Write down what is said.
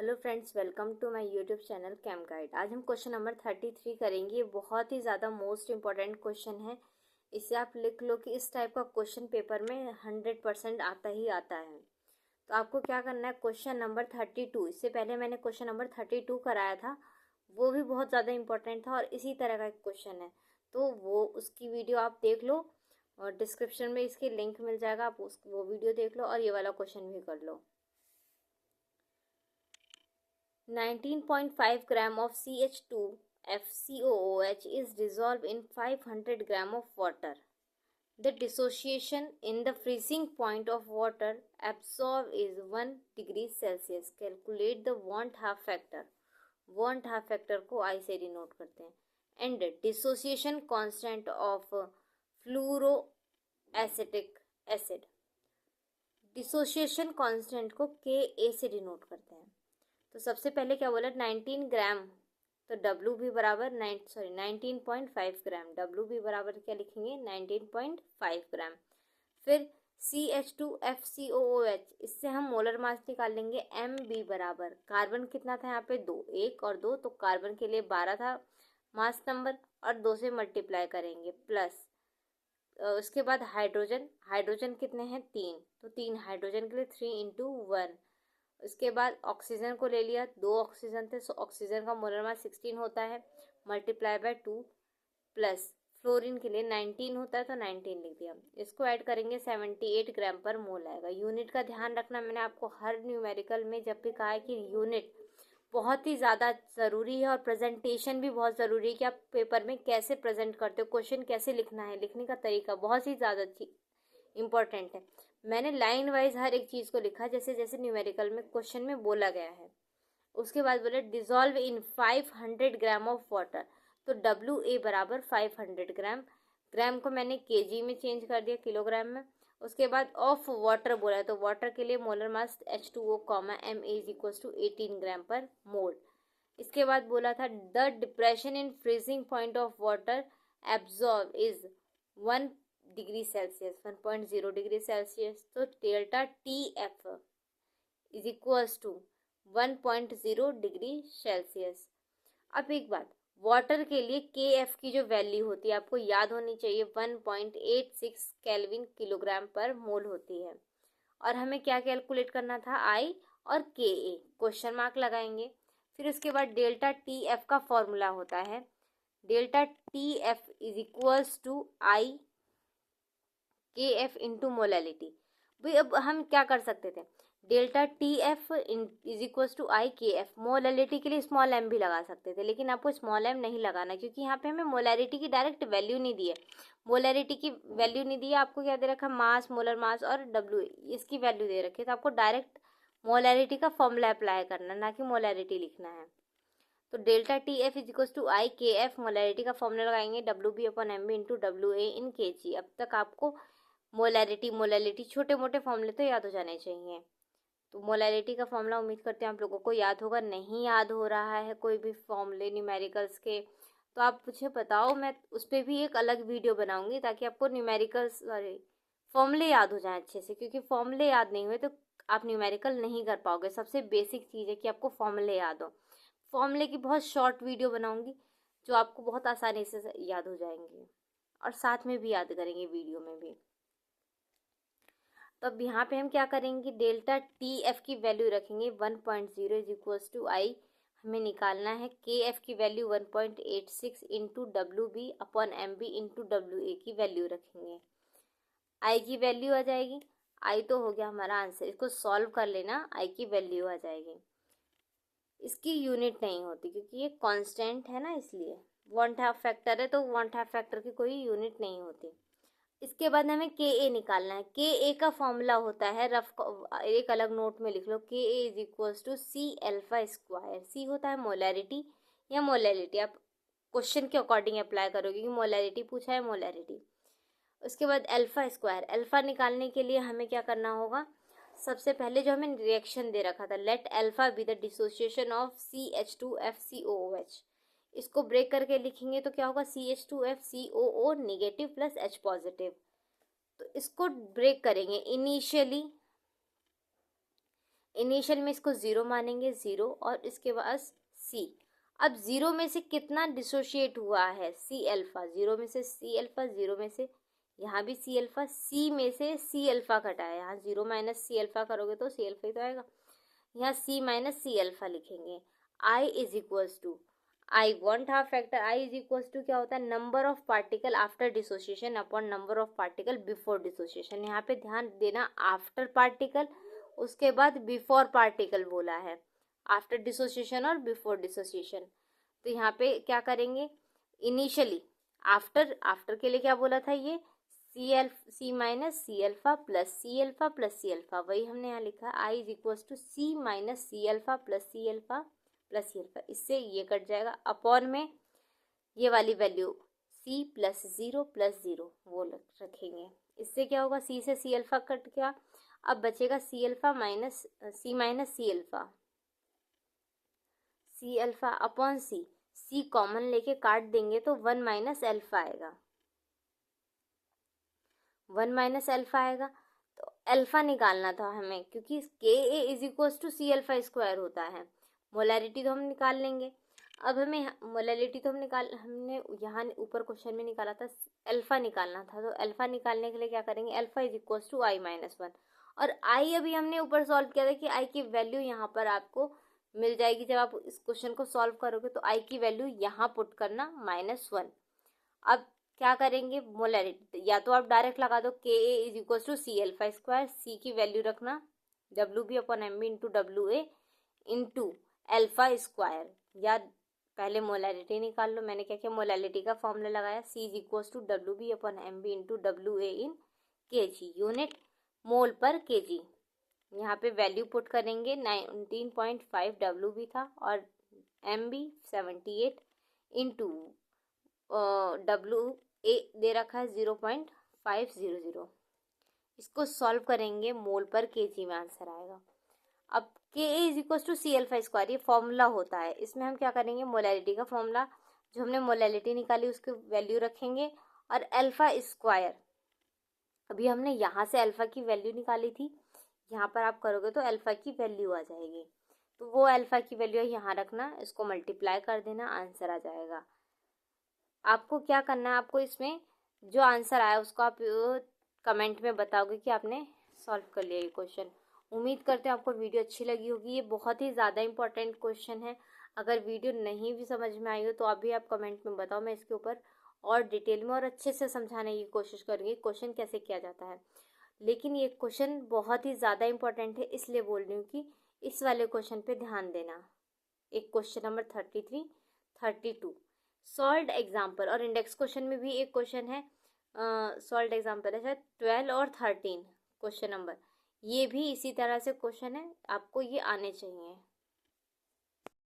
Hello friends, welcome to my YouTube channel Chem Guide. आज हम question number 33 करेंगे। ये बहुत ही ज़्यादा मोस्ट इम्पॉर्टेंट क्वेश्चन है। इसे आप लिख लो कि इस टाइप का क्वेश्चन पेपर में 100% आता ही आता है। तो आपको क्या करना है, क्वेश्चन नंबर 32, इससे पहले मैंने क्वेश्चन नंबर 32 कराया था, वो भी बहुत ज़्यादा इम्पोर्टेंट था और इसी तरह का एक क्वेश्चन है। तो वो उसकी वीडियो आप देख लो और डिस्क्रिप्शन में इसकी लिंक मिल जाएगा, आप वो वीडियो देख लो और ये वाला क्वेश्चन भी कर लो। 19.5 gram of CH2FCOOH is dissolved in 500 gram of water. The dissociation in the freezing point of water absorbed is 1 degree Celsius. Calculate the want half factor. Want half factor को I से denote करते हैं. And dissociation constant of fluoroacetic acid. Dissociation constant को Ka से denote करते हैं। तो सबसे पहले क्या बोला, 19 ग्राम, तो W भी बराबर 19.5 ग्राम, W भी बराबर क्या लिखेंगे 19.5 ग्राम। फिर CH2FCOOH, इससे हम मोलर मास निकाल लेंगे। MB बराबर, कार्बन कितना था यहाँ पे 2, 1 और 2, तो कार्बन के लिए 12 था मास नंबर और 2 से मल्टीप्लाई करेंगे, प्लस उसके बाद हाइड्रोजन कितने हैं 3, तो 3 हाइड्रोजन के लिए 3 इंटू 1। उसके बाद ऑक्सीजन को ले लिया, 2 ऑक्सीजन थे, सो ऑक्सीजन का मोलर मास 16 होता है, मल्टीप्लाई बाय 2, प्लस फ्लोरीन के लिए 19 होता है तो 19 लिख दिया। इसको ऐड करेंगे 78 ग्राम पर मोल आएगा। यूनिट का ध्यान रखना, मैंने आपको हर न्यूमेरिकल में जब भी कहा है कि यूनिट बहुत ही ज़्यादा ज़रूरी है और प्रेजेंटेशन भी बहुत ज़रूरी है कि आप पेपर में कैसे प्रेजेंट करते हो, क्वेश्चन कैसे लिखना है, लिखने का तरीका बहुत ही ज़्यादा इम्पोर्टेंट है। मैंने लाइन वाइज हर एक चीज़ को लिखा जैसे जैसे न्यूमेरिकल में क्वेश्चन में बोला गया है। उसके बाद बोले dissolve in 500 gram of water, तो WA बराबर 500 ग्राम, ग्राम को मैंने केजी में चेंज कर दिया किलोग्राम में। उसके बाद ऑफ वाटर बोला है, तो वाटर के लिए molar mass H2O, MA is equal to 18 gram per mole. इसके बाद बोला था the depression in freezing point of water absorb is 1 degree Celsius, 1.0 degree Celsius, तो delta TF is equals to 1.0 degree Celsius. अब एक बात, वाटर के लिए KF की जो वैल्यू होती है आपको याद होनी चाहिए, 1.86 केल्विन किलोग्राम पर मोल होती है। और हमें क्या कैलकुलेट करना था, I और Ka, क्वेश्चन मार्क लगाएंगे। फिर उसके बाद डेल्टा TF का फॉर्मूला होता है, delta TF is equals to I KF into molality. भाई अब हम क्या कर सकते थे, delta TF is equals to I KF, molality के लिए स्मॉल m भी लगा सकते थे, लेकिन आपको स्मॉल m नहीं लगाना क्योंकि यहाँ पे हमें मोलैरिटी की डायरेक्ट वैल्यू नहीं दी है। मोलैरिटी की वैल्यू नहीं दी है, आपको क्या दे रखा है, मास, मोलर मास और W, इसकी वैल्यू दे रखी है, तो आपको डायरेक्ट मोलैरिटी का फॉर्मूला अप्लाई करना, ना कि मोलैरिटी लिखना है। तो delta TF is equals to I KF, molarity का फॉर्मूला लगाएंगे WB upon MB into WA in kg। अब तक आपको मोलैलिटी छोटे मोटे फॉर्मूले तो याद हो जाने चाहिए। तो मोलैलिटी का फॉर्मूला उम्मीद करते हैं आप लोगों को याद होगा। नहीं याद हो रहा है कोई भी फॉर्मूले न्यूमेरिकल्स के, तो आप मुझे बताओ, मैं उस पर भी एक अलग वीडियो बनाऊंगी ताकि आपको फॉर्मूले याद हो जाए अच्छे से, क्योंकि फॉर्मूले याद नहीं हुए तो आप न्यूमेरिकल नहीं कर पाओगे। सबसे बेसिक चीज़ है कि आपको फॉर्मूले याद हो। फॉर्मूले की बहुत शॉर्ट वीडियो बनाऊंगी जो आपको बहुत आसानी से याद हो जाएंगे और साथ में भी याद करेंगे वीडियो में भी। तो अब यहाँ पे हम क्या करेंगे, डेल्टा TF की वैल्यू रखेंगे 1.0 इज इक्वल्स टू I, हमें निकालना है KF की value 1.86 into WB upon MB into WA की वैल्यू रखेंगे। I की वैल्यू आ जाएगी, I तो हो गया हमारा आंसर, इसको सॉल्व कर लेना, I की वैल्यू आ जाएगी। इसकी यूनिट नहीं होती क्योंकि ये कांस्टेंट है ना, इसलिए वन हाफ फैक्टर है, तो वन हाफ फैक्टर की कोई यूनिट नहीं होती। इसके बाद हमें Ka निकालना है। Ka का फॉर्मूला होता है, एक अलग नोट में लिख लो, Ka is equals to C alpha square. C होता है मोलैरिटी या मोलैलिटी, आप क्वेश्चन के अकॉर्डिंग अप्लाई करोगे कि मोलैरिटी पूछा है, मोलैरिटी। उसके बाद अल्फा स्क्वायर, अल्फा निकालने के लिए हमें क्या करना होगा, सबसे पहले जो हमें रिएक्शन दे रखा था, let alpha be the dissociation of CH2FCOOH, इसको ब्रेक करके लिखेंगे तो क्या होगा, CH2FCOO negative plus H positive. तो इसको ब्रेक करेंगे, इनिशियल में इसको 0 मानेंगे, 0 और इसके बाद C। अब 0 में से कितना डिसोशिएट हुआ है, C अल्फा, 0 में से C अल्फा, 0 में से यहाँ भी C अल्फा, C में से C अल्फा घटाया, यहाँ 0 माइनस C अल्फा करोगे तो C अल्फा ही तो आएगा, यहाँ C माइनस C अल्फा लिखेंगे। I is equals to, I want half factor, I is equals to क्या होता है, number of particle after dissociation upon number of particle before dissociation. यहाँ पे ध्यान देना आफ्टर पार्टिकल, उसके बाद बिफोर पार्टिकल बोला है, आफ्टर डिसोसिएशन और बिफोर डिसोसिएशन। तो यहाँ पे क्या करेंगे, इनिशियली आफ्टर के लिए क्या बोला था, ये C minus C alpha plus C alpha plus C alpha, वही हमने यहाँ लिखा है, I is equals to C minus C alpha plus C alpha plus C alpha, इससे ये कट जाएगा, अपॉन में ये वाली वैल्यू C प्लस 0 प्लस 0 वो रखेंगे, इससे क्या होगा, C से C अल्फा कट गया, अब बचेगा C alpha minus C minus C alpha, C alpha upon C common लेके काट देंगे तो 1 माइनस अल्फा आएगा, 1 माइनस अल्फा आएगा। तो अल्फा निकालना था हमें, क्योंकि Ka is equals to C alpha square होता है, मोलैरिटी तो हम निकाल लेंगे। अब हमें मोलैरिटी तो हमने यहाँ ऊपर क्वेश्चन में निकाला था, अल्फा निकालना था, तो अल्फा निकालने के लिए क्या करेंगे, alpha is equals to I minus 1, और I अभी हमने ऊपर सॉल्व किया था कि I की वैल्यू यहाँ पर आपको मिल जाएगी, जब आप इस क्वेश्चन को सॉल्व करोगे तो I की वैल्यू यहाँ पुट करना -1। अब क्या करेंगे, मोलैरिटी या तो आप डायरेक्ट लगा दो, Ka is equals to C alpha square, C की वैल्यू रखना WB upon MB into WA into alpha square, या पहले मोलैरिटी निकाल लो, मैंने क्या किया, मोलैरिटी का फॉर्मूला लगाया, C is equals to WB upon MB into WA in kg, unit mole पर kg। यहाँ पे वैल्यू पुट करेंगे, 19.5 WB था और MB 78 इंटू WA दे रखा है 0.500। इसको सॉल्व करेंगे, मोल पर kg में आंसर आएगा। अब Ka is equal to C alpha square, ये फॉर्मूला होता है, इसमें हम क्या करेंगे, मोलैरिटी का फॉर्मूला, जो हमने मोलैरिटी निकाली उसकी वैल्यू रखेंगे, और अल्फा स्क्वायर, अभी हमने यहाँ से अल्फा की वैल्यू निकाली थी, यहाँ पर आप करोगे तो अल्फा की वैल्यू आ जाएगी, तो वो अल्फा की वैल्यू यहाँ रखना, इसको मल्टीप्लाई कर देना, आंसर आ जाएगा। आपको क्या करना है, आपको इसमें जो आंसर आया उसको आप कमेंट में बताओगे कि आपने सॉल्व कर लिया ये क्वेश्चन। उम्मीद करते हैं आपको वीडियो अच्छी लगी होगी, ये बहुत ही ज़्यादा इंपॉर्टेंट क्वेश्चन है, अगर वीडियो नहीं भी समझ में आई हो तो अभी आप कमेंट में बताओ, मैं इसके ऊपर और डिटेल में और अच्छे से समझाने की कोशिश करूँगी क्वेश्चन कैसे किया जाता है। लेकिन ये क्वेश्चन बहुत ही ज़्यादा इंपॉर्टेंट है, इसलिए बोल रही हूँ कि इस वाले क्वेश्चन पे ध्यान देना। एक क्वेश्चन नंबर 33, 32 सॉल्व एग्जाम्पल, और इंडेक्स क्वेश्चन में भी एक क्वेश्चन है सॉल्व एग्जाम्पल है, शायद 12 और 13 क्वेश्चन नंबर, ये भी इसी तरह से क्वेश्चन है, आपको ये आने चाहिए।